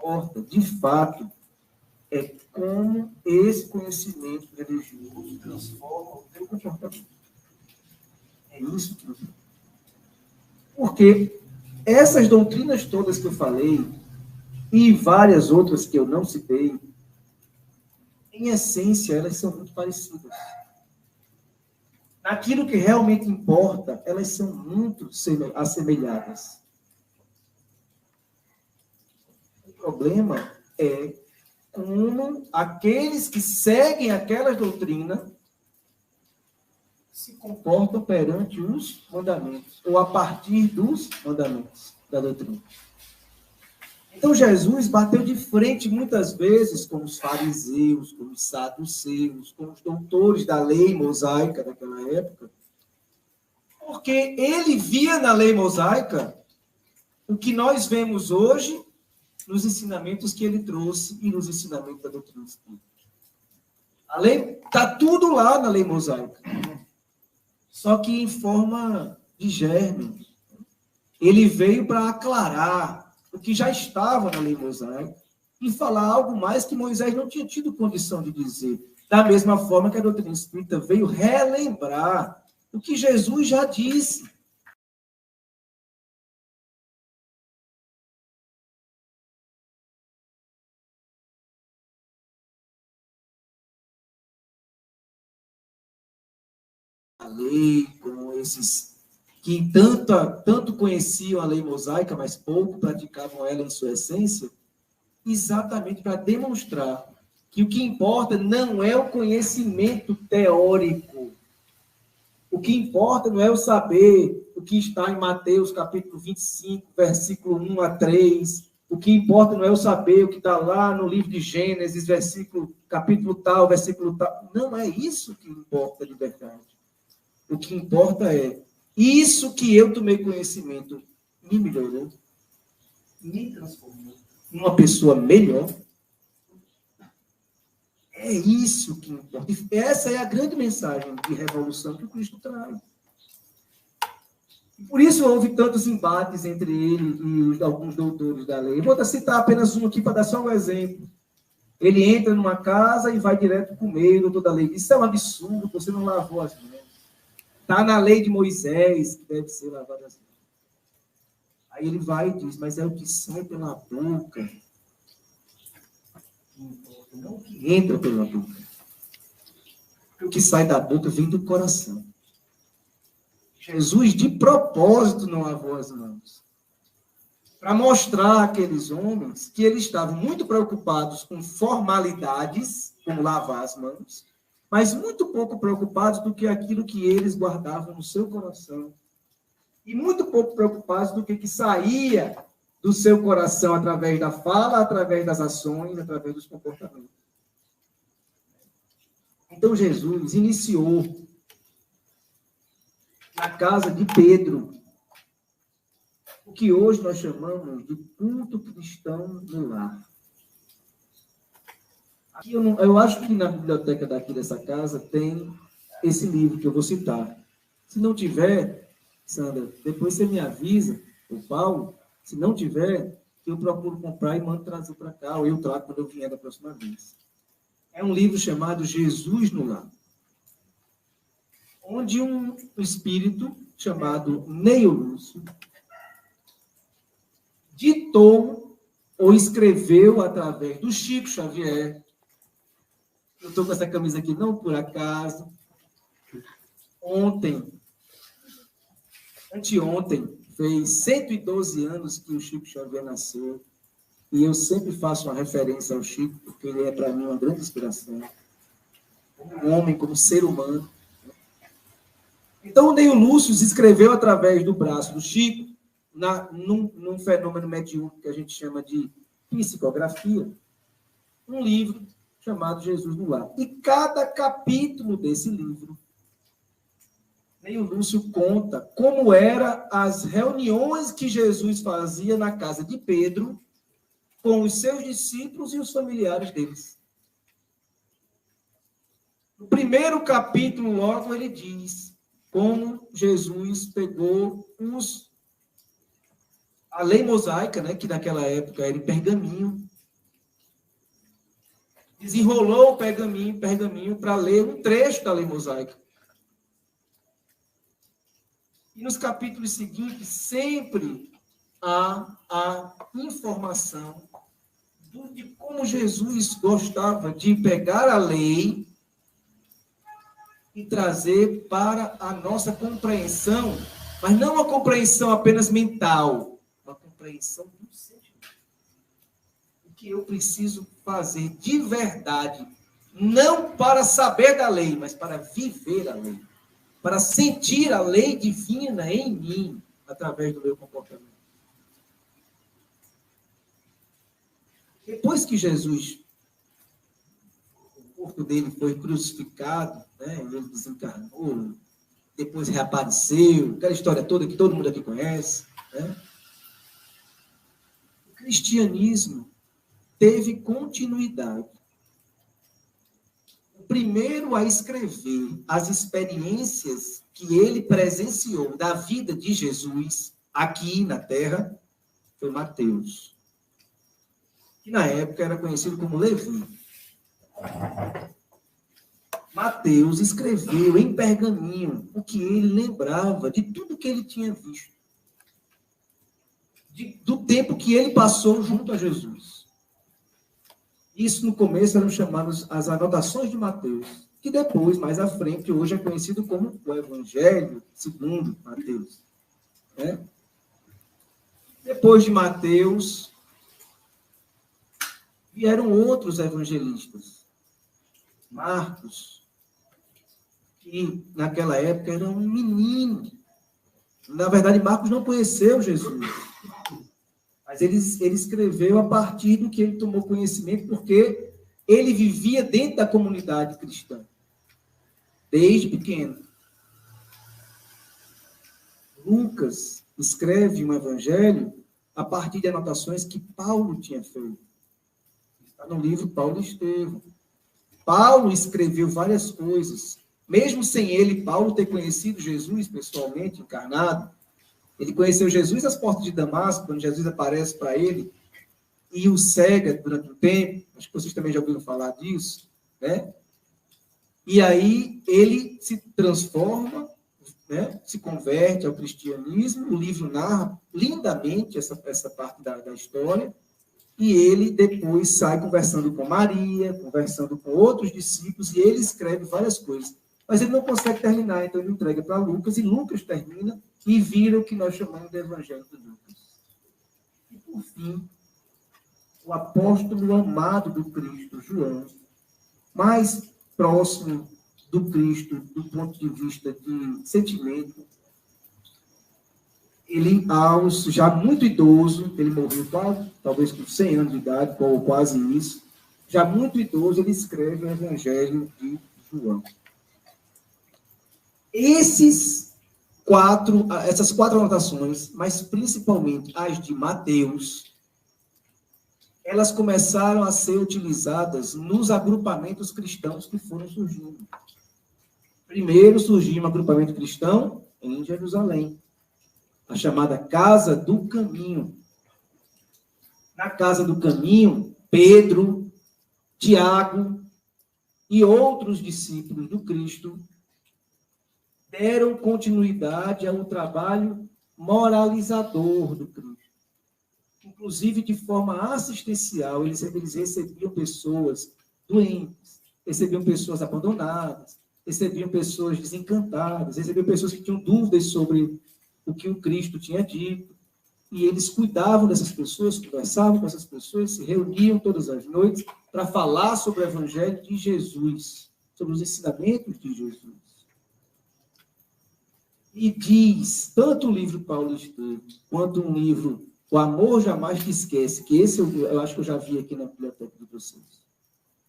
importa, de fato, é como esse conhecimento religioso transforma o teu comportamento. É isso que eu digo. Porque essas doutrinas todas que eu falei, e várias outras que eu não citei, em essência, elas são muito parecidas. Naquilo que realmente importa, elas são muito assemelhadas. O problema é como aqueles que seguem aquela doutrina se comportam perante os mandamentos, ou a partir dos mandamentos da doutrina. Então, Jesus bateu de frente muitas vezes com os fariseus, com os saduceus, com os doutores da lei mosaica daquela época, porque ele via na lei mosaica o que nós vemos hoje nos ensinamentos que ele trouxe e nos ensinamentos da doutrina espírita. A lei está tudo lá na lei mosaica, só que em forma de germe. Ele veio para aclarar o que já estava na lei mosaica e falar algo mais que Moisés não tinha tido condição de dizer. Da mesma forma que a doutrina espírita veio relembrar o que Jesus já disse. A lei, como esses que tanto conheciam a lei mosaica, mas pouco praticavam ela em sua essência, exatamente para demonstrar que o que importa não é o conhecimento teórico. O que importa não é o saber o que está em Mateus, capítulo 25, versículo 1 a 3. O que importa não é o saber o que está lá no livro de Gênesis, capítulo tal, versículo tal. Não é isso que importa de verdade. O que importa é isso que eu tomei conhecimento me melhorou, me transformou numa pessoa melhor. É isso que importa. E essa é a grande mensagem de revolução que o Cristo traz. E por isso houve tantos embates entre ele e alguns doutores da lei. Vou citar apenas um aqui para dar só um exemplo. Ele entra numa casa e vai direto comer, o doutor da lei diz: isso é um absurdo, você não lavou as mãos. Está na lei de Moisés que deve ser lavada as mãos. Aí ele vai e diz: mas é o que sai pela boca que importa, não o que entra pela boca. Porque o que sai da boca vem do coração. Jesus, de propósito, não lavou as mãos. Para mostrar àqueles homens que eles estavam muito preocupados com formalidades, como lavar as mãos, mas muito pouco preocupados do que aquilo que eles guardavam no seu coração. E muito pouco preocupados do que saía do seu coração através da fala, através das ações, através dos comportamentos. Então, Jesus iniciou na casa de Pedro o que hoje nós chamamos de culto cristão no lar. Aqui eu acho que na biblioteca daqui dessa casa tem esse livro que eu vou citar. Se não tiver, Sandra, depois você me avisa, o Paulo, se não tiver, eu procuro comprar e mando trazer para cá, ou eu trago quando eu vier da próxima vez. É um livro chamado Jesus no Lar, onde um espírito chamado Neio Lúcio ditou ou escreveu através do Chico Xavier. Eu estou com essa camisa aqui não por acaso. Anteontem, fez 112 anos que o Chico Xavier nasceu. E eu sempre faço uma referência ao Chico, porque ele é, para mim, uma grande inspiração. Como homem, como ser humano. Então, o Neio Lúcio escreveu através do braço do Chico, num fenômeno mediúnico que a gente chama de psicografia, um livro chamado Jesus no Lar. E cada capítulo desse livro, Neio Lúcio conta como eram as reuniões que Jesus fazia na casa de Pedro com os seus discípulos e os familiares deles. No primeiro capítulo, logo, ele diz como Jesus pegou a lei mosaica, né, que naquela época era em pergaminho, desenrolou o pergaminho para ler um trecho da lei mosaica. E nos capítulos seguintes, sempre há a informação de como Jesus gostava de pegar a lei e trazer para a nossa compreensão, mas não uma compreensão apenas mental, uma compreensão do sentimento. O que eu preciso fazer de verdade, não para saber da lei, mas para viver a lei, para sentir a lei divina em mim, através do meu comportamento. Depois que Jesus, o corpo dele foi crucificado, né, ele desencarnou, depois reapareceu, aquela história toda que todo mundo aqui conhece, né? O cristianismo teve continuidade. O primeiro a escrever as experiências que ele presenciou da vida de Jesus aqui na Terra foi Mateus, que na época era conhecido como Levi. Mateus escreveu em pergaminho o que ele lembrava de tudo que ele tinha visto, do tempo que ele passou junto a Jesus. Isso no começo eram chamadas as anotações de Mateus, que depois, mais à frente, hoje é conhecido como o Evangelho segundo Mateus. Né? Depois de Mateus, vieram outros evangelistas. Marcos, que naquela época era um menino. Na verdade, Marcos não conheceu Jesus. Mas ele escreveu a partir do que ele tomou conhecimento, porque ele vivia dentro da comunidade cristã, desde pequeno. Lucas escreve um evangelho a partir de anotações que Paulo tinha feito. Está no livro Paulo e Estevão. Paulo escreveu várias coisas. Mesmo sem ele, Paulo, ter conhecido Jesus pessoalmente, encarnado, ele conheceu Jesus às portas de Damasco, quando Jesus aparece para ele e o cega durante um tempo. Acho que vocês também já ouviram falar disso, né? E aí ele se transforma, né? Se converte ao cristianismo. O livro narra lindamente essa parte da história. E ele depois sai conversando com Maria, conversando com outros discípulos, e ele escreve várias coisas. Mas ele não consegue terminar, então ele entrega para Lucas, e Lucas termina e vira o que nós chamamos de Evangelho de Lucas. E, por fim, o apóstolo amado do Cristo, João, mais próximo do Cristo, do ponto de vista de sentimento, ele, já muito idoso, ele morreu talvez com 100 anos de idade, ou quase isso, já muito idoso, ele escreve o Evangelho de João. Essas quatro anotações, mas principalmente as de Mateus, elas começaram a ser utilizadas nos agrupamentos cristãos que foram surgindo. Primeiro surgiu um agrupamento cristão em Jerusalém, a chamada Casa do Caminho. Na Casa do Caminho, Pedro, Tiago e outros discípulos do Cristo deram continuidade ao trabalho moralizador do Cristo. Inclusive, de forma assistencial, eles recebiam pessoas doentes, recebiam pessoas abandonadas, recebiam pessoas desencantadas, recebiam pessoas que tinham dúvidas sobre o que o Cristo tinha dito, e eles cuidavam dessas pessoas, conversavam com essas pessoas, se reuniam todas as noites para falar sobre o Evangelho de Jesus, sobre os ensinamentos de Jesus. E diz, tanto o livro Paulo e Estevão, quanto um livro, O Amor Jamais Te Esquece, que esse eu acho que eu já vi aqui na biblioteca de vocês.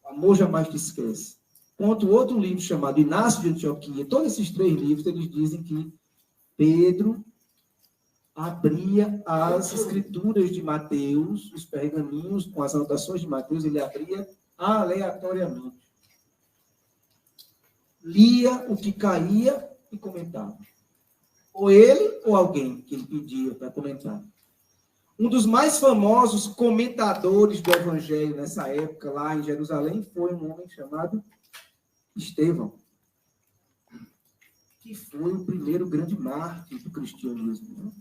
O Amor Jamais Te Esquece. Quanto outro livro chamado Inácio de Antioquia. Todos esses três livros, eles dizem que Pedro abria as escrituras de Mateus, os pergaminhos com as anotações de Mateus, ele abria aleatoriamente. Lia o que caía e comentava. Ou ele ou alguém que ele pedia para comentar. Um dos mais famosos comentadores do Evangelho nessa época, lá em Jerusalém, foi um homem chamado Estevão, que foi o primeiro grande mártir do cristianismo, né?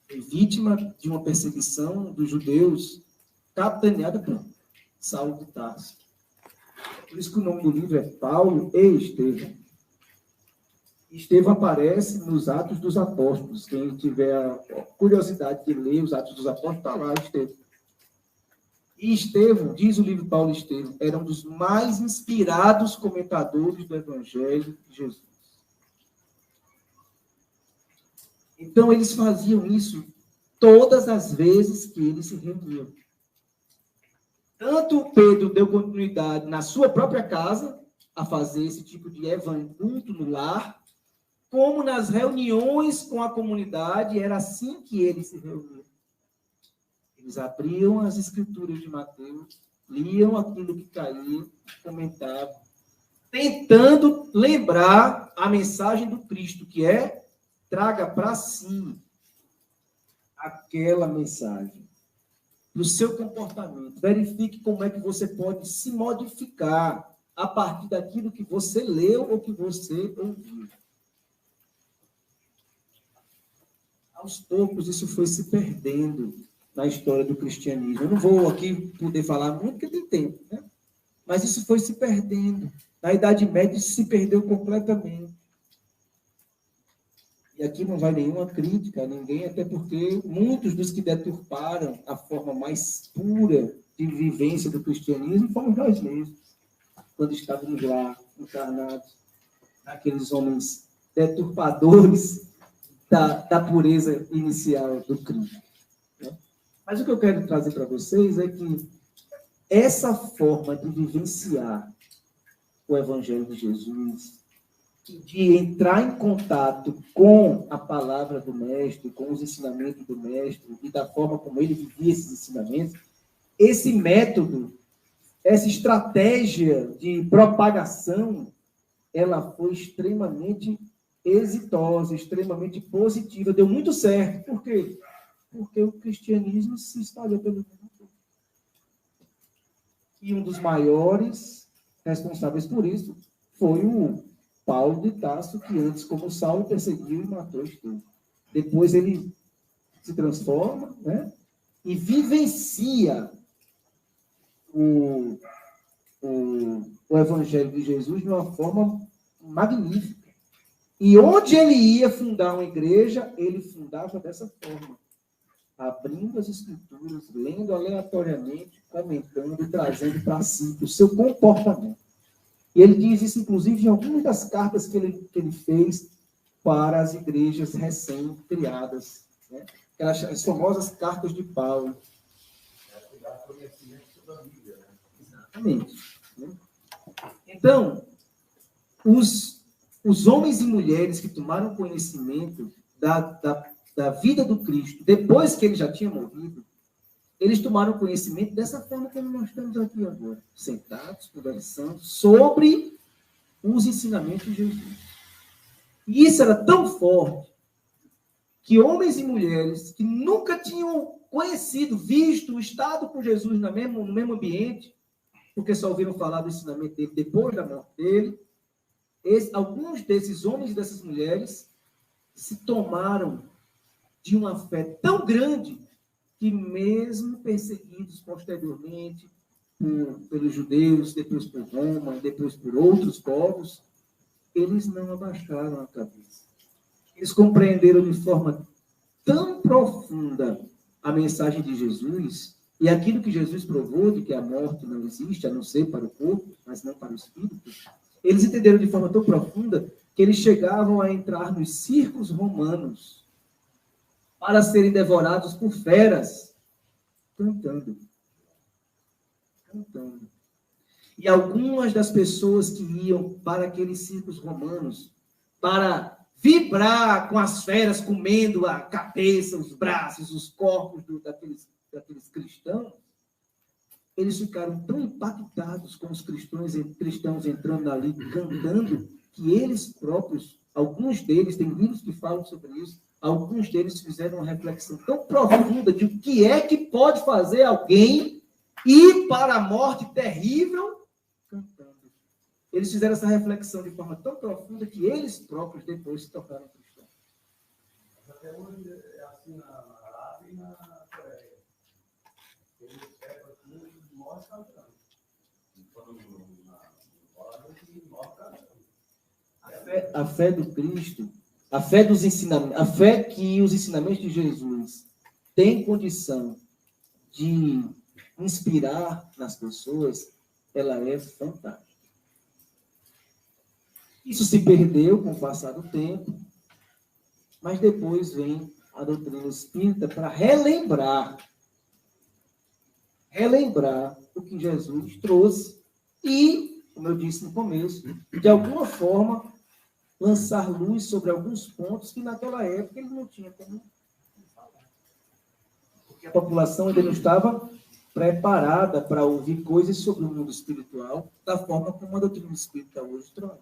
Foi vítima de uma perseguição dos judeus, capitaneada por Saulo de Tarso. Por isso que o nome do livro é Paulo e Estevão. Estevão aparece nos Atos dos Apóstolos. Quem tiver a curiosidade de ler os Atos dos Apóstolos, está lá Estevão. E Estevão, diz o livro Paulo e Estevão, era um dos mais inspirados comentadores do Evangelho de Jesus. Então, eles faziam isso todas as vezes que eles se reuniam. Tanto Pedro deu continuidade na sua própria casa a fazer esse tipo de evangelho no lar, como nas reuniões com a comunidade, era assim que eles se reuniam. Eles abriam as escrituras de Mateus, liam aquilo que caía, comentavam, tentando lembrar a mensagem do Cristo, que é: traga para si aquela mensagem, no seu comportamento. Verifique como é que você pode se modificar a partir daquilo que você leu ou que você ouviu. Aos poucos, isso foi se perdendo na história do cristianismo. Eu não vou aqui poder falar muito, porque tem tempo, né? Mas isso foi se perdendo. Na Idade Média, isso se perdeu completamente. E aqui não vai nenhuma crítica a ninguém, até porque muitos dos que deturparam a forma mais pura de vivência do cristianismo fomos nós mesmos, quando estávamos lá, encarnados, aqueles homens deturpadores da pureza inicial do Cristo. Né? Mas o que eu quero trazer para vocês é que essa forma de vivenciar o Evangelho de Jesus, de entrar em contato com a palavra do Mestre, com os ensinamentos do Mestre, e da forma como ele vivia esses ensinamentos, esse método, essa estratégia de propagação, ela foi extremamente exitosa, extremamente positiva, deu muito certo. Por quê? Porque o cristianismo se espalhou pelo mundo. E um dos maiores responsáveis por isso foi o Paulo de Tarso, que antes, como Saulo, perseguiu e matou Estevão. Depois ele se transforma, né, e vivencia o Evangelho de Jesus de uma forma magnífica. E onde ele ia fundar uma igreja, ele fundava dessa forma, abrindo as escrituras, lendo aleatoriamente, comentando e trazendo para si o seu comportamento. E ele diz isso, inclusive, em algumas das cartas que ele fez para as igrejas recém-criadas, né? As famosas cartas de Paulo. Exatamente. Né? Então, os homens e mulheres que tomaram conhecimento da vida do Cristo, depois que ele já tinha morrido, eles tomaram conhecimento dessa forma como nós estamos aqui agora, sentados, conversando sobre os ensinamentos de Jesus. E isso era tão forte que homens e mulheres que nunca tinham conhecido, visto, estado com Jesus no mesmo ambiente, porque só ouviram falar do ensinamento dele depois da morte dele, alguns desses homens e dessas mulheres se tomaram de uma fé tão grande que, mesmo perseguidos posteriormente pelos judeus, depois por Roma, depois por outros povos, eles não abaixaram a cabeça. Eles compreenderam de forma tão profunda a mensagem de Jesus e aquilo que Jesus provou, de que a morte não existe, a não ser para o corpo, mas não para o espírito. Eles entenderam de forma tão profunda que eles chegavam a entrar nos circos romanos para serem devorados por feras, cantando. E algumas das pessoas que iam para aqueles circos romanos para vibrar com as feras, comendo a cabeça, os braços, os corpos daqueles cristãos, eles ficaram tão impactados com os cristãos entrando ali, cantando, que eles próprios, alguns deles, tem livros que falam sobre isso, alguns deles fizeram uma reflexão tão profunda de o que é que pode fazer alguém ir para a morte terrível cantando. Eles fizeram essa reflexão de forma tão profunda que eles próprios depois se tornaram cristãos. Até hoje é assim na Arábia e na Coreia. Eles pegam aqui e morrem cantando. A fé do Cristo, a fé dos ensinamentos, a fé que os ensinamentos de Jesus têm condição de inspirar nas pessoas, ela é fantástica. Isso se perdeu com o passar do tempo, mas depois vem a doutrina espírita para relembrar o que Jesus trouxe e, como eu disse no começo, de alguma forma lançar luz sobre alguns pontos que naquela época ele não tinha como falar. Porque a população ainda não estava preparada para ouvir coisas sobre o mundo espiritual da forma como a doutrina espírita hoje traz.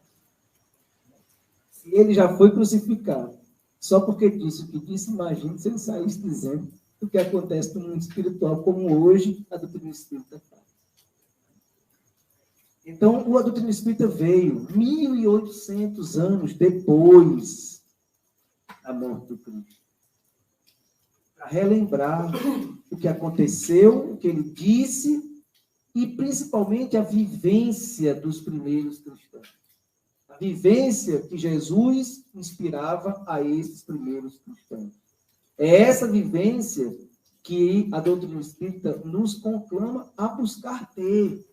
Se ele já foi crucificado, só porque disse o que disse, imagine se ele saísse dizendo o que acontece no mundo espiritual, como hoje a doutrina espírita faz. Então, a doutrina espírita veio 1.800 anos depois da morte do Cristo, para relembrar o que aconteceu, o que ele disse, e principalmente a vivência dos primeiros cristãos. A vivência que Jesus inspirava a esses primeiros cristãos. É essa vivência que a doutrina espírita nos conclama a buscar ter.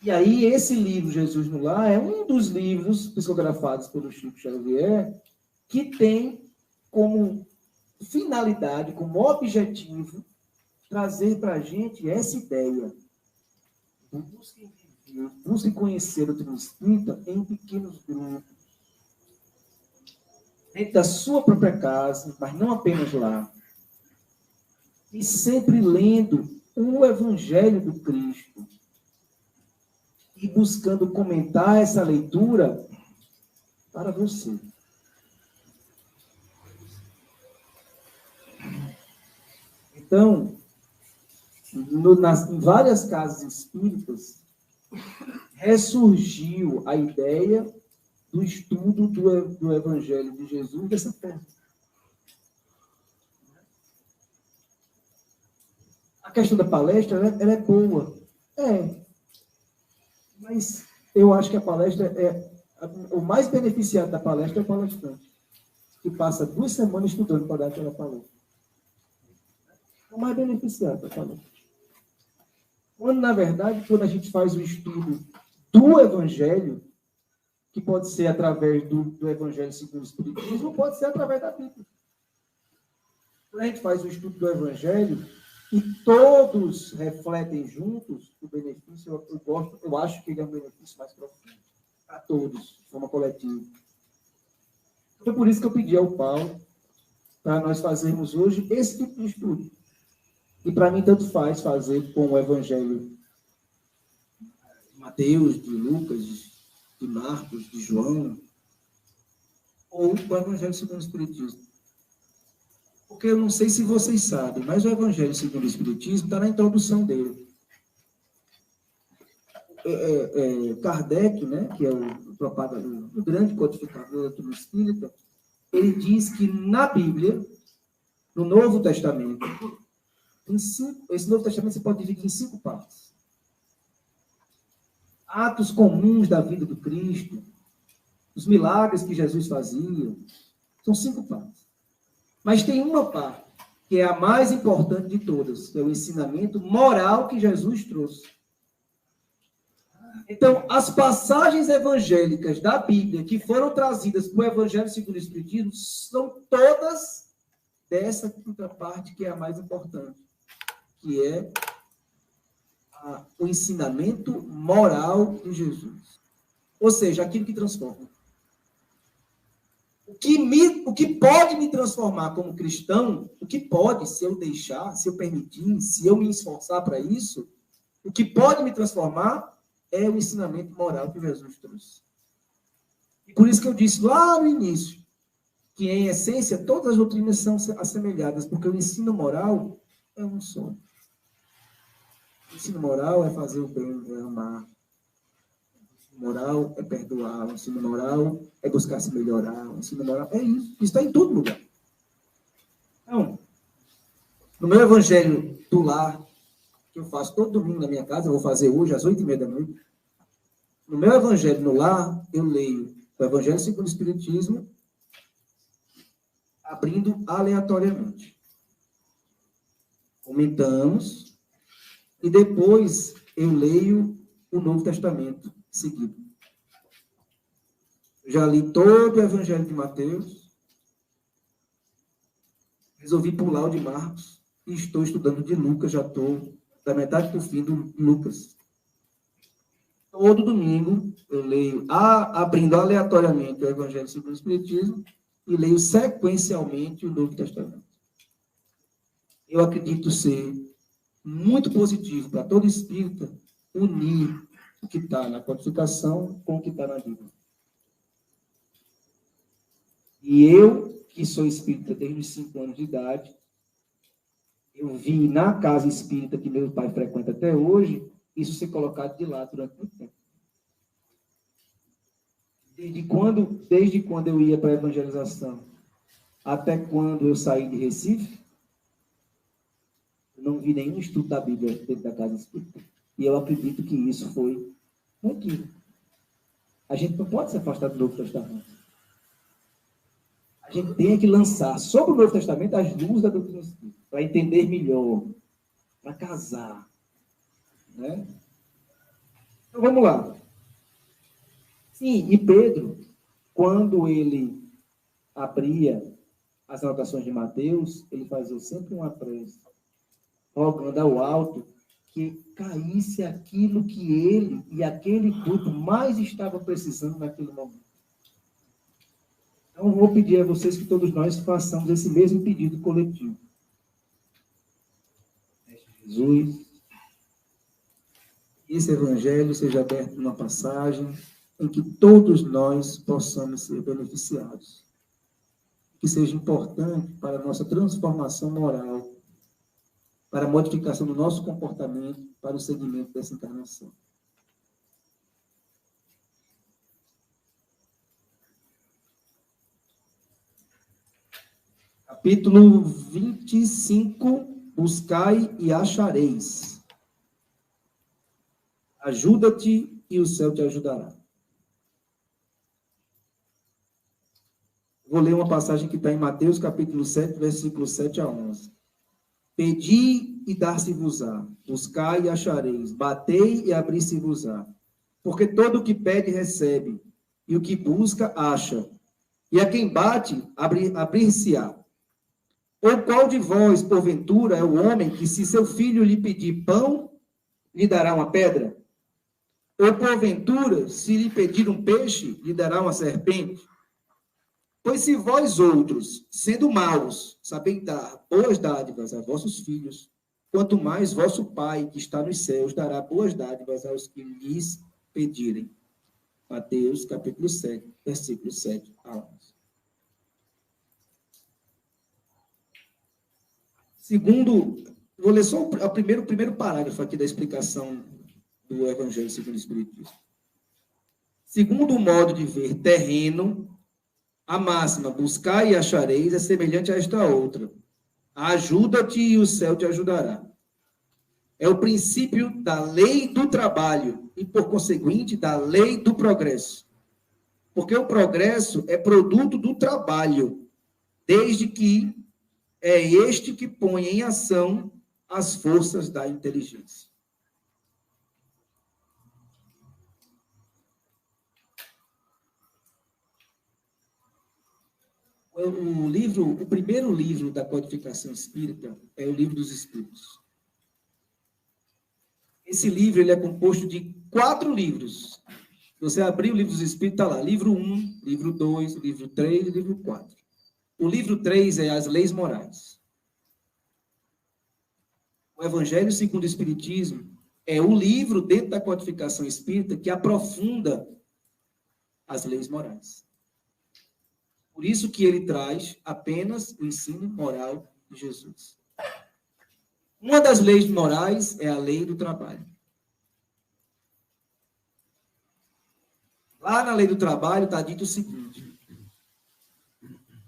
E aí, esse livro, Jesus no Lar, é um dos livros psicografados pelo Chico Xavier, que tem como finalidade, como objetivo, trazer para a gente essa ideia. Busque conhecer a doutrina espírita em pequenos grupos, dentro da sua própria casa, mas não apenas lá. E sempre lendo o Evangelho do Cristo. E buscando comentar essa leitura para você. Então, em várias casas espíritas, ressurgiu a ideia do estudo do Evangelho de Jesus dessa forma. A questão da palestra, ela é boa. Mas eu acho que a palestra o mais beneficiado da palestra é o palestrante, que passa 2 semanas estudando para dar aquela palestra. É o mais beneficiado da palestra. Quando, na verdade, quando a gente faz o estudo do Evangelho, que pode ser através do Evangelho segundo o Espiritismo, pode ser através da Bíblia. Quando a gente faz o estudo do Evangelho, e todos refletem juntos o benefício, eu acho que ele é um benefício mais profundo para todos, de forma coletiva. Foi por isso que eu pedi ao Paulo para nós fazermos hoje esse tipo de estudo. E para mim tanto faz fazer com o Evangelho de Mateus, de Lucas, de Marcos, de João, ou o Evangelho segundo o Espiritismo. Porque eu não sei se vocês sabem, mas o Evangelho segundo o Espiritismo está na introdução dele. Kardec, né, que é o grande codificador da doutrina espírita, ele diz que na Bíblia, no Novo Testamento, esse Novo Testamento você pode dividir em 5 partes. Atos comuns da vida do Cristo, os milagres que Jesus fazia, são 5 partes. Mas tem uma parte, que é a mais importante de todas, que é o ensinamento moral que Jesus trouxe. Então, as passagens evangélicas da Bíblia que foram trazidas para o Evangelho segundo o Espiritismo são todas dessa quinta parte, que é a mais importante, que é o ensinamento moral de Jesus. Ou seja, aquilo que transforma. O que pode me transformar como cristão, o que pode, se eu deixar, se eu permitir, se eu me esforçar para isso, o que pode me transformar é o ensinamento moral que Jesus trouxe. E por isso que eu disse lá no início, que, em essência, todas as doutrinas são assemelhadas, porque o ensino moral é um só. O ensino moral é fazer o bem, é amar. O ensino moral é perdoar. O ensino moral é buscar se melhorar. O ensino moral é isso. Isso está em todo lugar. Então, no meu evangelho do lar, que eu faço todo domingo na minha casa, eu vou fazer hoje às 8h30 da noite. No meu evangelho no lar, eu leio o Evangelho segundo o Espiritismo, abrindo aleatoriamente. Comentamos, e depois eu leio o Novo Testamento seguido. Já li todo o Evangelho de Mateus, resolvi pular o de Marcos, e estou estudando de Lucas, já estou da metade para o fim do Lucas. Todo domingo eu leio, abrindo aleatoriamente o Evangelho segundo o Espiritismo, e leio sequencialmente o Novo Testamento. Eu acredito ser muito positivo para todo espírita unir o que está na codificação com o que está na Bíblia. E eu, que sou espírita desde os 5 anos de idade, eu vi na casa espírita que meu pai frequenta até hoje, isso ser colocado de lado durante muito tempo. Desde quando eu ia para a evangelização, até quando eu saí de Recife, eu não vi nenhum estudo da Bíblia dentro da casa espírita. E eu acredito que isso foi motivo. A gente não pode se afastar do Novo Testamento. A gente tem que lançar sobre o Novo Testamento as luzes da doutrina espírita, para entender melhor, para casar. Né? Então, vamos lá. Sim, e Pedro, quando ele abria as anotações de Mateus, ele fazia sempre uma prece, rogando ao alto que caísse aquilo que ele e aquele grupo mais estava precisando naquele momento. Então, vou pedir a vocês que todos nós façamos esse mesmo pedido coletivo. Jesus, esse evangelho seja aberto numa passagem em que todos nós possamos ser beneficiados. Que seja importante para a nossa transformação moral, para a modificação do nosso comportamento, para o segmento dessa encarnação. Capítulo 25, buscai e achareis. Ajuda-te e o céu te ajudará. Vou ler uma passagem que está em Mateus, capítulo 7, versículos 7 a 11. Pedi e dar-se-vos-á, buscai e achareis, batei e abrir-se-vos-á. Porque todo o que pede, recebe, e o que busca, acha. E a quem bate, abrir-se-á. Ou qual de vós, porventura, é o homem que, se seu filho lhe pedir pão, lhe dará uma pedra? Ou, porventura, se lhe pedir um peixe, lhe dará uma serpente? Pois se vós outros, sendo maus, sabeis dar boas dádivas a vossos filhos, quanto mais vosso Pai, que está nos céus, dará boas dádivas aos que lhes pedirem. Mateus, capítulo 7, versículos 7 a 11. Segundo, vou ler só o primeiro parágrafo aqui da explicação do Evangelho segundo o Espiritismo. Segundo o modo de ver terreno, a máxima, buscai e achareis, é semelhante a esta outra. Ajuda-te e o céu te ajudará. É o princípio da lei do trabalho e, por conseguinte, da lei do progresso. Porque o progresso é produto do trabalho, desde que é este que põe em ação as forças da inteligência. O primeiro livro da codificação espírita é o Livro dos Espíritos. Esse livro ele é composto de 4 livros. Se você abrir o Livro dos Espíritos, está lá. Livro 1, livro 2, livro 3 e livro 4. O livro 3 é as leis morais. O Evangelho segundo o Espiritismo é o livro dentro da codificação espírita que aprofunda as leis morais. Por isso que ele traz apenas o ensino moral de Jesus. Uma das leis morais é a lei do trabalho. Lá na lei do trabalho está dito o seguinte: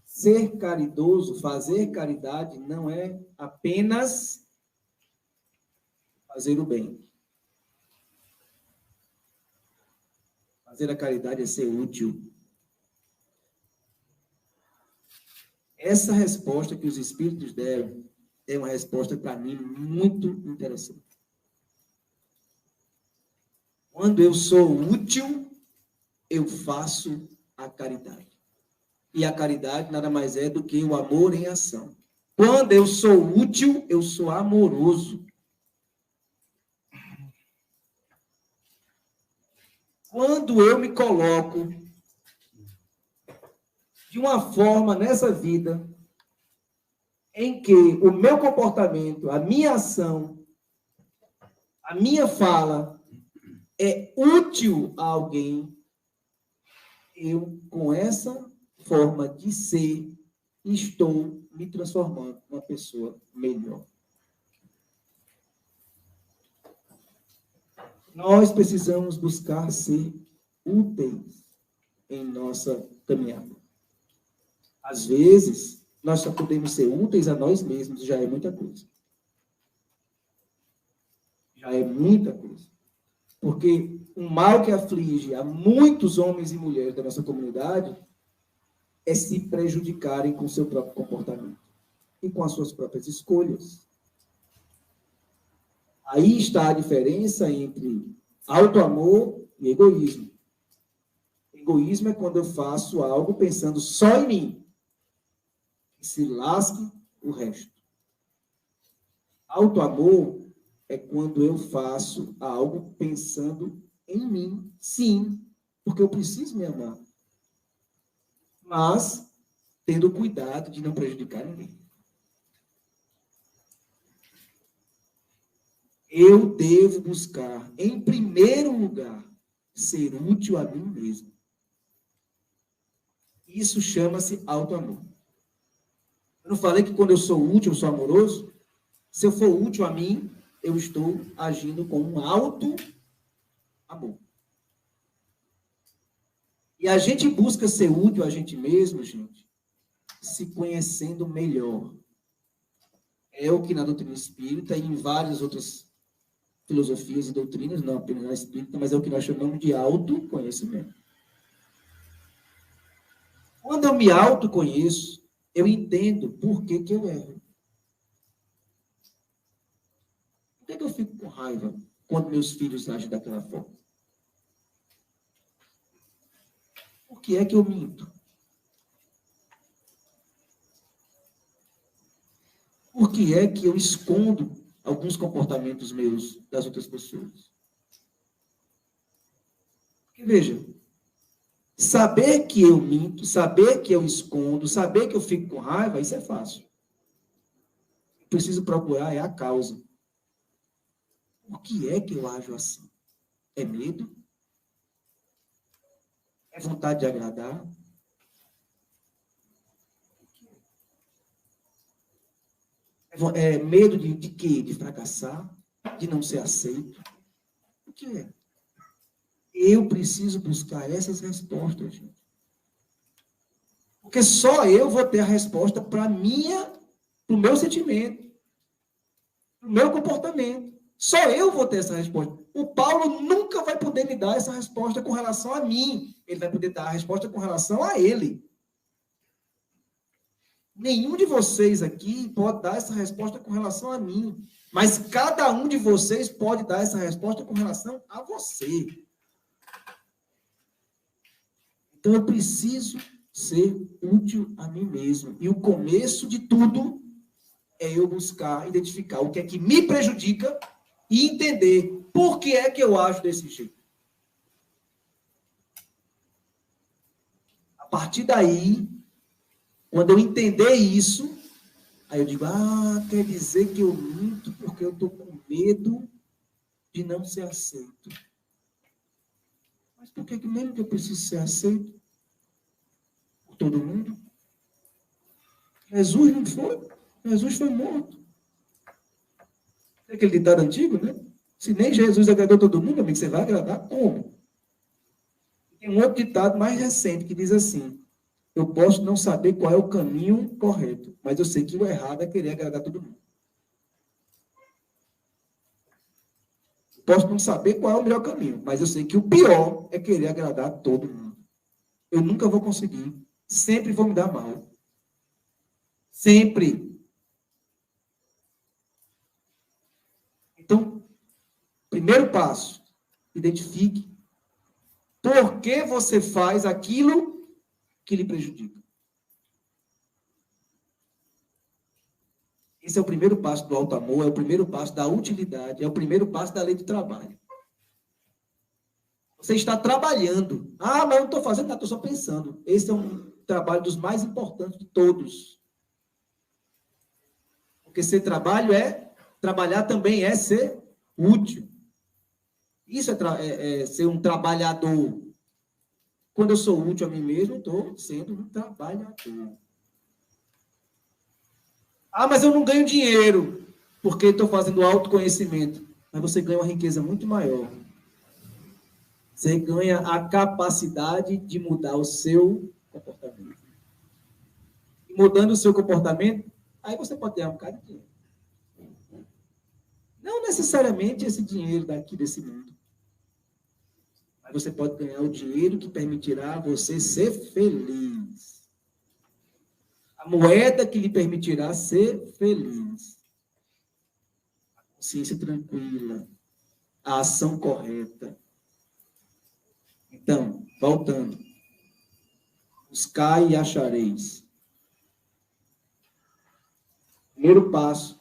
ser caridoso, fazer caridade, não é apenas fazer o bem. Fazer a caridade é ser útil. Essa resposta que os Espíritos deram é uma resposta, para mim, muito interessante. Quando eu sou útil, eu faço a caridade. E a caridade nada mais é do que o amor em ação. Quando eu sou útil, eu sou amoroso. Quando eu me coloco de uma forma nessa vida em que o meu comportamento, a minha ação, a minha fala é útil a alguém, eu, com essa forma de ser, estou me transformando numa pessoa melhor. Nós precisamos buscar ser úteis em nossa caminhada. Às vezes, nós só podemos ser úteis a nós mesmos, já é muita coisa. Já é muita coisa. Porque o mal que aflige a muitos homens e mulheres da nossa comunidade é se prejudicarem com o seu próprio comportamento e com as suas próprias escolhas. Aí está a diferença entre autoamor e egoísmo. Egoísmo é quando eu faço algo pensando só em mim. E se lasque o resto. Autoamor é quando eu faço algo pensando em mim, sim, porque eu preciso me amar. Mas tendo cuidado de não prejudicar ninguém. Eu devo buscar, em primeiro lugar, ser útil a mim mesmo. Isso chama-se autoamor. Eu não falei que quando eu sou útil, eu sou amoroso? Se eu for útil a mim, eu estou agindo com um auto-amor. E a gente busca ser útil a gente mesmo, gente, se conhecendo melhor. É o que na doutrina espírita e em várias outras filosofias e doutrinas, não apenas na espírita, mas é o que nós chamamos de autoconhecimento. Quando eu me autoconheço, eu entendo por que eu erro. Por que eu fico com raiva quando meus filhos agem daquela forma? Por que é que eu minto? Por que é que eu escondo alguns comportamentos meus das outras pessoas? Porque, veja, saber que eu minto, saber que eu escondo, saber que eu fico com raiva, isso é fácil. Preciso procurar a causa. Por que é que eu ajo assim? É medo? É vontade de agradar? É medo de quê? De fracassar? De não ser aceito? O que é? Eu preciso buscar essas respostas, gente. Porque só eu vou ter a resposta para o meu sentimento, para o meu comportamento. Só eu vou ter essa resposta. O Paulo nunca vai poder me dar essa resposta com relação a mim. Ele vai poder dar a resposta com relação a ele. Nenhum de vocês aqui pode dar essa resposta com relação a mim. Mas cada um de vocês pode dar essa resposta com relação a você. Então, eu preciso ser útil a mim mesmo. E o começo de tudo é eu buscar, identificar o que é que me prejudica e entender por que é que eu ajo desse jeito. A partir daí, quando eu entender isso, aí eu digo, quer dizer que eu minto porque eu estou com medo de não ser aceito. Mas por que mesmo que eu preciso ser aceito? todo mundo. Jesus não foi. Jesus foi morto. É aquele ditado antigo, né? Se nem Jesus agradou todo mundo, amigo, você vai agradar como? Tem um outro ditado mais recente que diz assim: eu posso não saber qual é o caminho correto, mas eu sei que o errado é querer agradar todo mundo. Eu posso não saber qual é o melhor caminho, mas eu sei que o pior é querer agradar todo mundo. Eu nunca vou conseguir. Sempre vou me dar mal. Sempre. Então, primeiro passo, identifique por que você faz aquilo que lhe prejudica. Esse é o primeiro passo do alto amor, é o primeiro passo da utilidade, é o primeiro passo da lei do trabalho. Você está trabalhando. Ah, mas eu não estou fazendo nada, estou só pensando. Esse é um trabalho dos mais importantes de todos. Porque trabalhar também é ser útil. Isso é ser um trabalhador. Quando eu sou útil a mim mesmo, estou sendo um trabalhador. Ah, mas eu não ganho dinheiro porque estou fazendo autoconhecimento. Mas você ganha uma riqueza muito maior. Você ganha a capacidade de mudar o seu comportamento. E mudando o seu comportamento, aí você pode ter um bocado de dinheiro. Não necessariamente esse dinheiro daqui desse mundo. Mas você pode ganhar o dinheiro que permitirá você ser feliz. A moeda que lhe permitirá ser feliz. A consciência tranquila. A ação correta. Então, voltando. Buscai e achareis. Primeiro passo.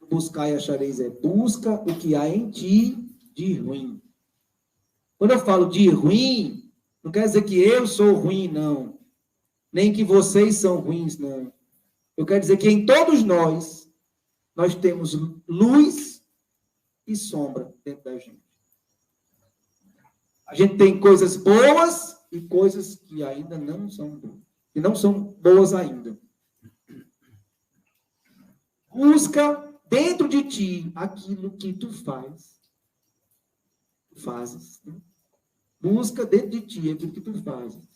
Buscar e achareis é busca o que há em ti de ruim. Quando eu falo de ruim, não quer dizer que eu sou ruim, não. Nem que vocês são ruins, não. Eu quero dizer que em todos nós temos luz e sombra dentro da gente. A gente tem coisas boas e coisas que ainda não são boas. Que não são boas ainda. Busca dentro de ti aquilo que tu fazes. Né? Busca dentro de ti aquilo que tu fazes.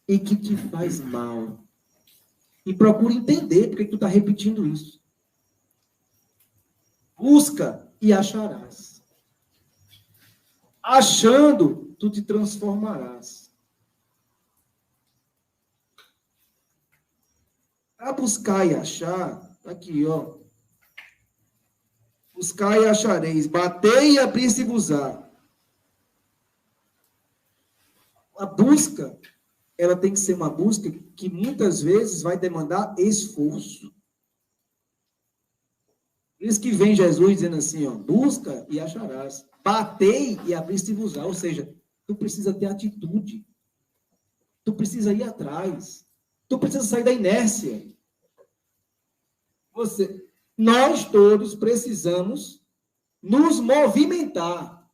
E que te faz mal. E procura entender porque tu está repetindo isso. Busca e acharás. Achando, tu te transformarás. Para buscar e achar, tá aqui, ó. Buscar e achareis, batei e abrir-se-vos-á. A busca, ela tem que ser uma busca que muitas vezes vai demandar esforço. Por isso que vem Jesus dizendo assim, ó, busca e acharás. Batei e abrir-se-vos-á. Ou seja, tu precisa ter atitude. Tu precisa ir atrás. Tu precisa sair da inércia. Nós todos precisamos nos movimentar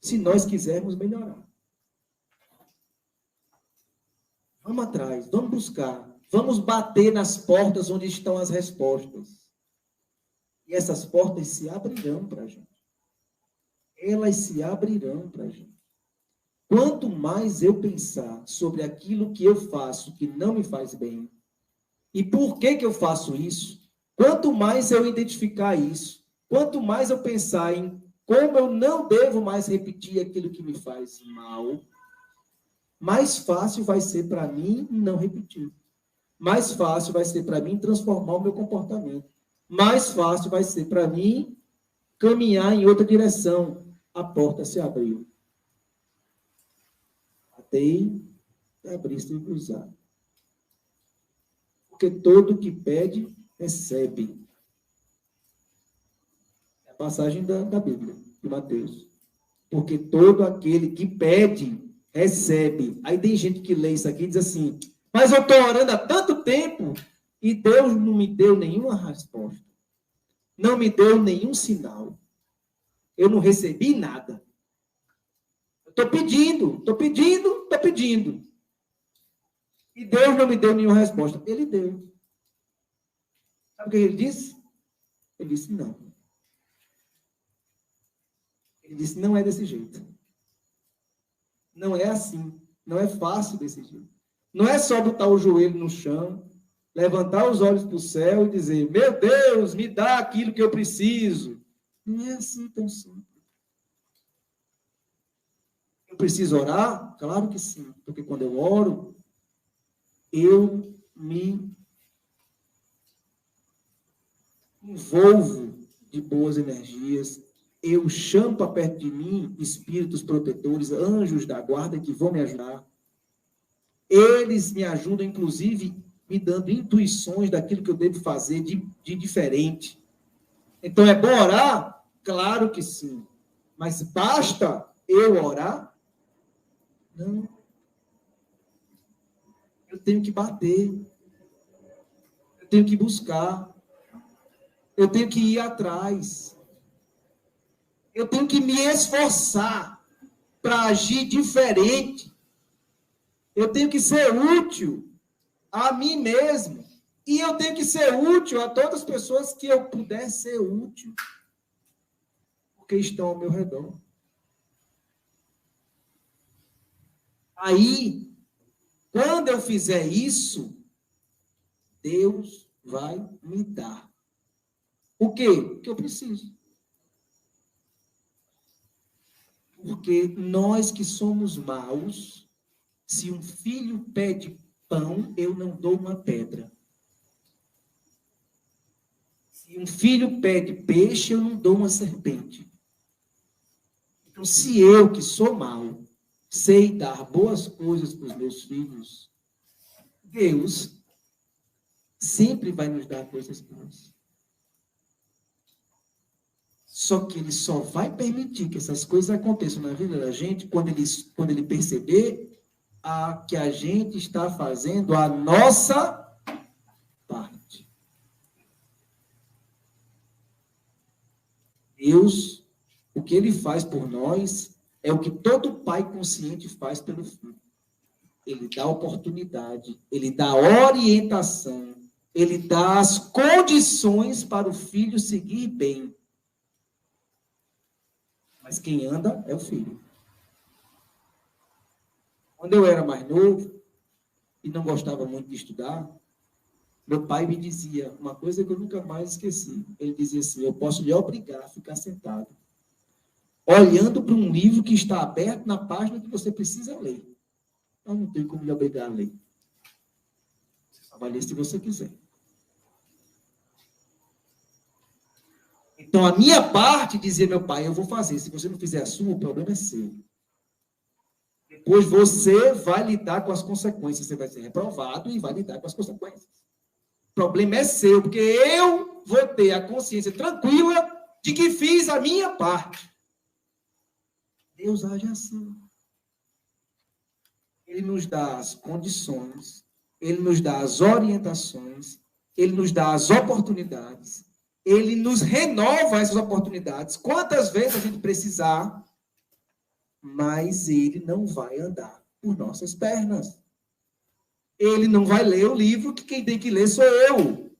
se nós quisermos melhorar. Vamos atrás, vamos buscar, vamos bater nas portas onde estão as respostas. E essas portas se abrirão para a gente. Elas se abrirão para a gente. Quanto mais eu pensar sobre aquilo que eu faço que não me faz bem, e por que eu faço isso, quanto mais eu identificar isso, quanto mais eu pensar em como eu não devo mais repetir aquilo que me faz mal, mais fácil vai ser para mim não repetir. Mais fácil vai ser para mim transformar o meu comportamento. Mais fácil vai ser para mim caminhar em outra direção. A porta se abriu. Batei e abri-se-vos-á. Porque todo que pede, recebe. É a passagem da Bíblia, de Mateus. Porque todo aquele que pede, recebe. Aí tem gente que lê isso aqui e diz assim, mas eu estou orando há tanto tempo e Deus não me deu nenhuma resposta. Não me deu nenhum sinal. Eu não recebi nada. Eu estou pedindo. E Deus não me deu nenhuma resposta. Ele deu. Sabe o que ele disse? Ele disse, não. Ele disse, não é desse jeito. Não é assim. Não é fácil desse jeito. Não é só botar o joelho no chão, levantar os olhos para o céu e dizer, meu Deus, me dá aquilo que eu preciso. Não é assim tão simples. Eu preciso orar? Claro que sim. Porque quando eu oro, eu me envolvo de boas energias, eu chamo para perto de mim espíritos protetores, anjos da guarda que vão me ajudar. Eles me ajudam, inclusive, me dando intuições daquilo que eu devo fazer de diferente. Então, é bom orar? Claro que sim. Mas basta eu orar? Não. Eu tenho que bater. Eu tenho que buscar. Eu tenho que ir atrás. Eu tenho que me esforçar para agir diferente. Eu tenho que ser útil a mim mesmo. E eu tenho que ser útil a todas as pessoas que eu puder ser útil. Porque estão ao meu redor. Aí, quando eu fizer isso, Deus vai me dar. O quê? O que eu preciso. Porque nós que somos maus, se um filho pede pão, eu não dou uma pedra. Se um filho pede peixe, eu não dou uma serpente. Então, se eu, que sou mau, sei dar boas coisas para os meus filhos, Deus sempre vai nos dar coisas boas. Só que ele só vai permitir que essas coisas aconteçam na vida da gente quando ele perceber que a gente está fazendo a nossa parte. Deus, o que ele faz por nós é o que todo pai consciente faz pelo filho. Ele dá oportunidade, ele dá orientação, ele dá as condições para o filho seguir bem. Mas quem anda é o filho. Quando eu era mais novo e não gostava muito de estudar, meu pai me dizia uma coisa que eu nunca mais esqueci. Ele dizia assim, eu posso lhe obrigar a ficar sentado, olhando para um livro que está aberto na página que você precisa ler. Eu não tenho como lhe obrigar a ler. Você só vai ler se você quiser. Então, a minha parte, dizia meu pai, eu vou fazer. Se você não fizer a sua, o problema é seu. Depois você vai lidar com as consequências. Você vai ser reprovado e vai lidar com as consequências. O problema é seu, porque eu vou ter a consciência tranquila de que fiz a minha parte. Deus age assim. Ele nos dá as condições, ele nos dá as orientações, ele nos dá as oportunidades, ele nos renova essas oportunidades quantas vezes a gente precisar, mas ele não vai andar por nossas pernas. Ele não vai ler o livro que quem tem que ler sou eu.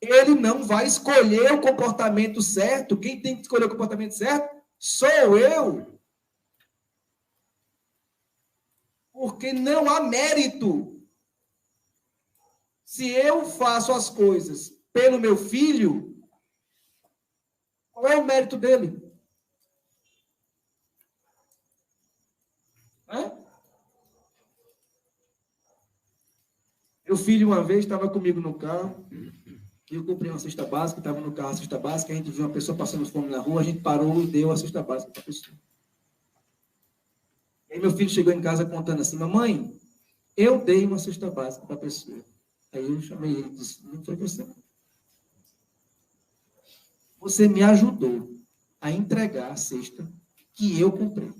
Ele não vai escolher o comportamento certo. Quem tem que escolher o comportamento certo sou eu. Porque não há mérito. Se eu faço as coisas pelo meu filho, qual é o mérito dele? Meu filho, uma vez, estava comigo no carro, e eu comprei uma cesta básica, estava no carro a cesta básica, a gente viu uma pessoa passando fome na rua, a gente parou e deu a cesta básica para a pessoa. E aí meu filho chegou em casa contando assim, mamãe, eu dei uma cesta básica para a pessoa. Aí eu chamei ele e disse, não foi você. Você me ajudou a entregar a cesta que eu comprei.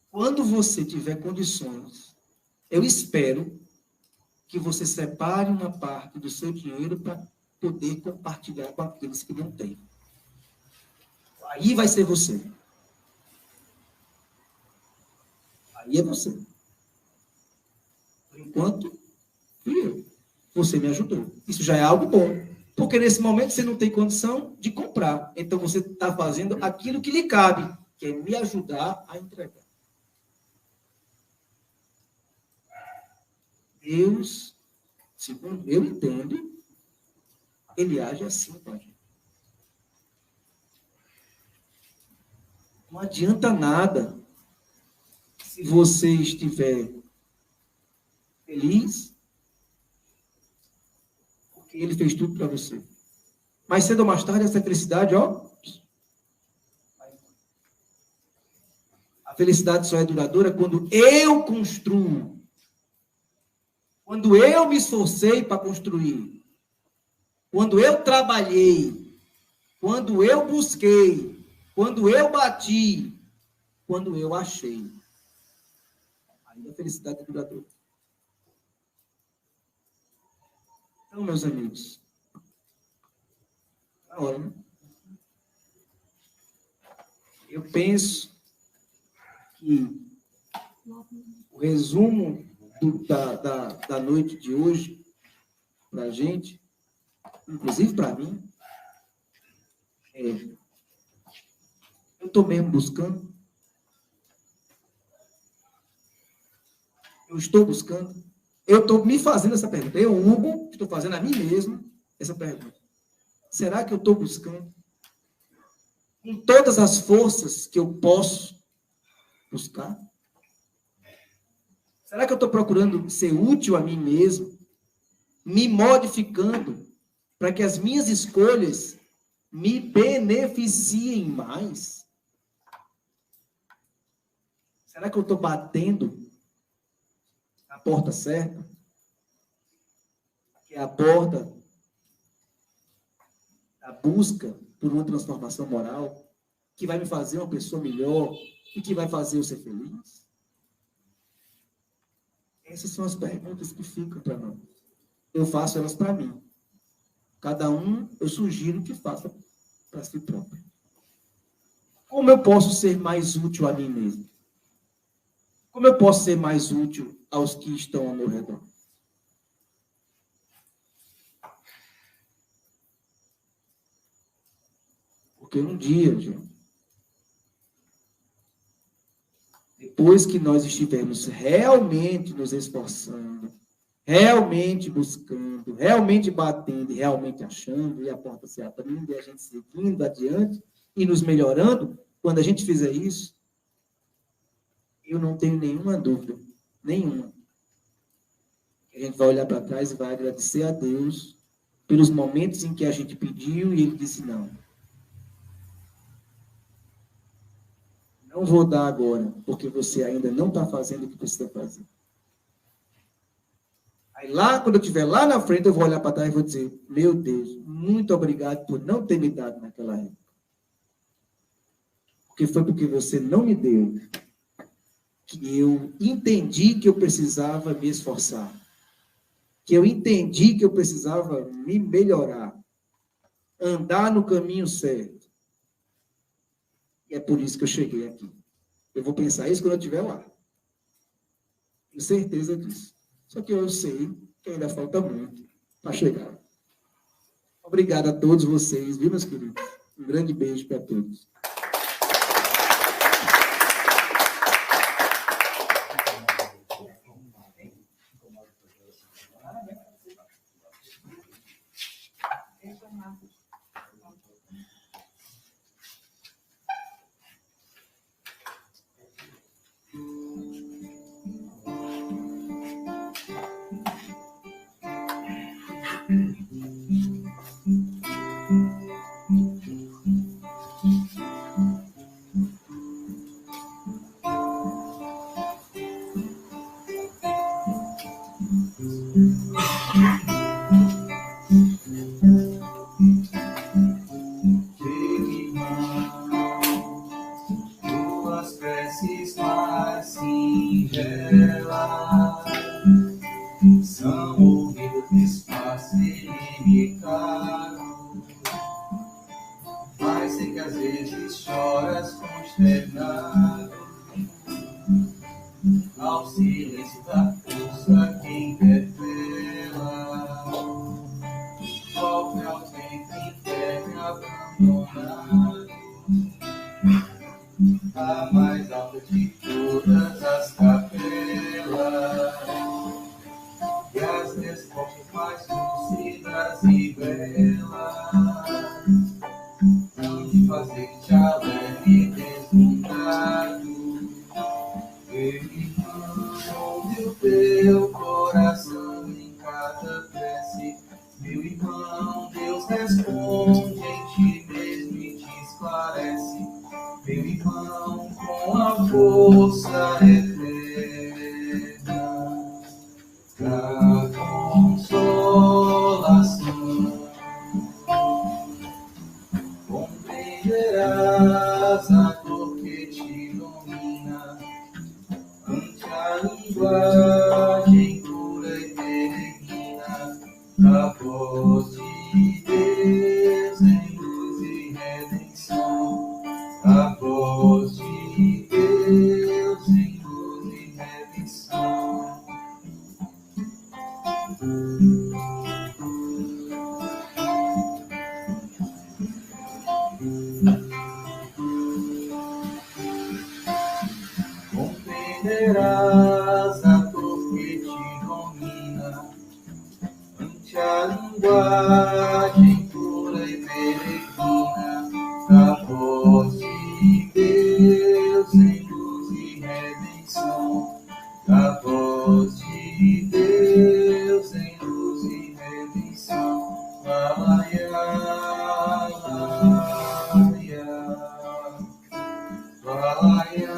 Quando você tiver condições, eu espero que você separe uma parte do seu dinheiro para poder compartilhar com aqueles que não têm. Aí vai ser você. Aí é você. Por enquanto, fui eu. Você me ajudou. Isso já é algo bom. Porque nesse momento você não tem condição de comprar. Então você está fazendo aquilo que lhe cabe, que é me ajudar a entregar. Deus, segundo eu entendo, ele age assim com a gente. Não adianta nada se você estiver feliz, porque ele fez tudo para você. Mas cedo ou mais tarde, essa felicidade, ó. A felicidade só é duradoura quando eu construo. Quando eu me esforcei para construir. Quando eu trabalhei. Quando eu busquei. Quando eu bati. Quando eu achei. Aí a felicidade é duradoura. Então, meus amigos, na hora, né? Eu penso que o resumo da noite de hoje, para a gente, inclusive para mim, eu estou mesmo buscando. Eu estou buscando. Eu estou me fazendo essa pergunta. Eu, Hugo, estou fazendo a mim mesmo essa pergunta. Será que eu estou buscando? Com todas as forças que eu posso buscar? Será que eu estou procurando ser útil a mim mesmo? Me modificando para que as minhas escolhas me beneficiem mais? Será que eu estou batendo a porta certa? Que é a porta da busca por uma transformação moral, que vai me fazer uma pessoa melhor e que vai fazer eu ser feliz? Essas são as perguntas que ficam para nós. Eu faço elas para mim. Cada um, eu sugiro que faça para si próprio. Como eu posso ser mais útil a mim mesmo? Como eu posso ser mais útil aos que estão ao meu redor? Porque um dia, gente, depois que nós estivermos realmente nos esforçando, realmente buscando, realmente batendo e realmente achando, e a porta se abrindo, e a gente seguindo adiante e nos melhorando, quando a gente fizer isso, eu não tenho nenhuma dúvida, nenhuma. A gente vai olhar para trás e vai agradecer a Deus pelos momentos em que a gente pediu e ele disse não. Não vou dar agora, porque você ainda não está fazendo o que precisa fazer. Aí lá, quando eu estiver lá na frente, eu vou olhar para trás e vou dizer, meu Deus, muito obrigado por não ter me dado naquela época. Porque foi porque você não me deu que eu entendi que eu precisava me esforçar. Que eu entendi que eu precisava me melhorar. Andar no caminho certo. E é por isso que eu cheguei aqui. Eu vou pensar isso quando eu estiver lá. Tenho certeza disso. Só que eu sei que ainda falta muito para chegar. Obrigado a todos vocês, viu, meus queridos? Um grande beijo para todos. então Deus responde em ti mesmo e te esclarece. Meu irmão, com a força eterna da consolação, compreenderás a dor que te domina ante a linguagem pura e peregrina da voz de Deus em luz e redenção, a voz de Deus em luz e redenção. Compreenderás a dor que te domina ante a linguagem pura e peregrina da voz de Deus em luz e redenção, da voz de Deus em luz e redenção. Laia, laia, laia, laia.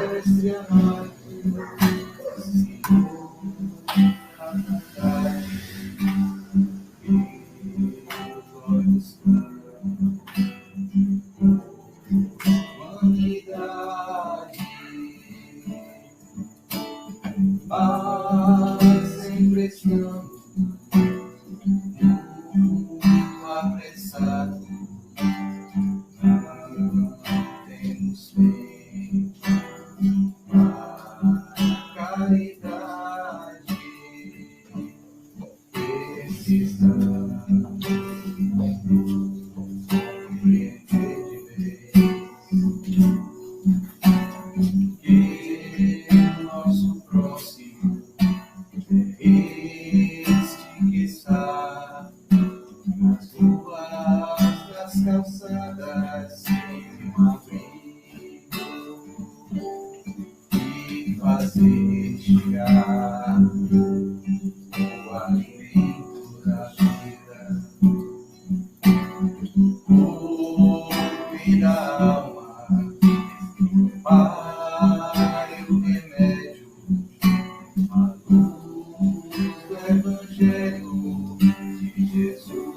Mestre amado, Senhor, a verdade, meus olhos claros, humanidade, mas sempre estamos muito apressados, não temos feito a caridade. Precisamos compreender de vez que o nosso próximo é este que está nas ruas das calçadas sem um abrigo e fazer chegar o alimento da vida, ouvir a alma para o remédio, a luz do Evangelho de Jesus.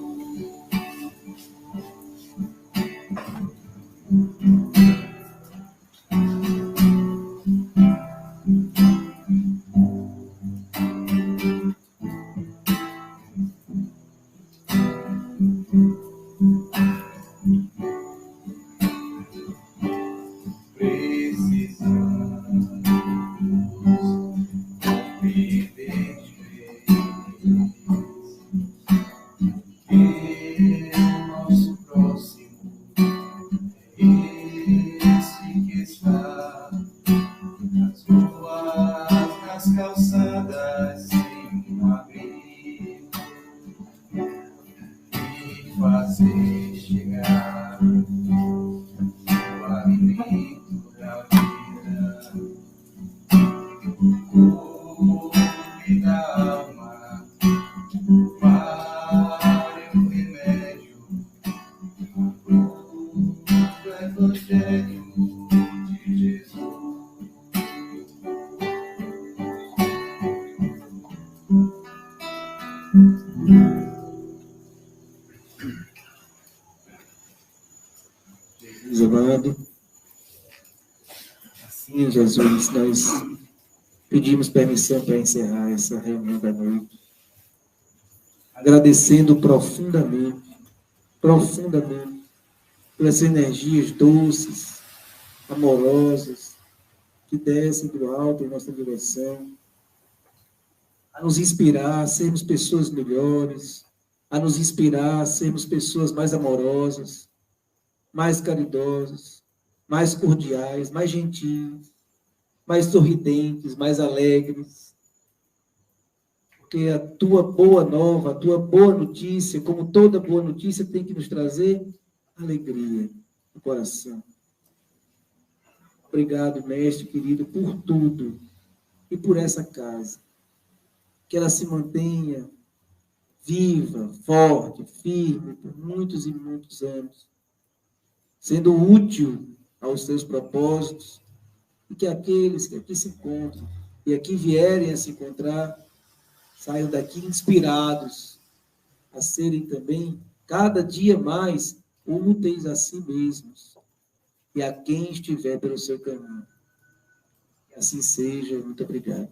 Em Jesus, nós pedimos permissão para encerrar essa reunião da noite, agradecendo profundamente, por essas energias doces, amorosas, que descem do alto em nossa direção, a nos inspirar a sermos pessoas melhores, a nos inspirar a sermos pessoas mais amorosas, mais caridosas, mais cordiais, mais gentis, mais sorridentes, mais alegres. Porque a tua boa nova, a tua boa notícia, como toda boa notícia, tem que nos trazer alegria no coração. Obrigado, mestre querido, por tudo e por essa casa. Que ela se mantenha viva, forte, firme, por muitos e muitos anos, sendo útil aos seus propósitos, e que aqueles que aqui se encontram e aqui vierem a se encontrar, saiam daqui inspirados a serem também, cada dia mais, úteis a si mesmos e a quem estiver pelo seu caminho. Que assim seja. Muito obrigado.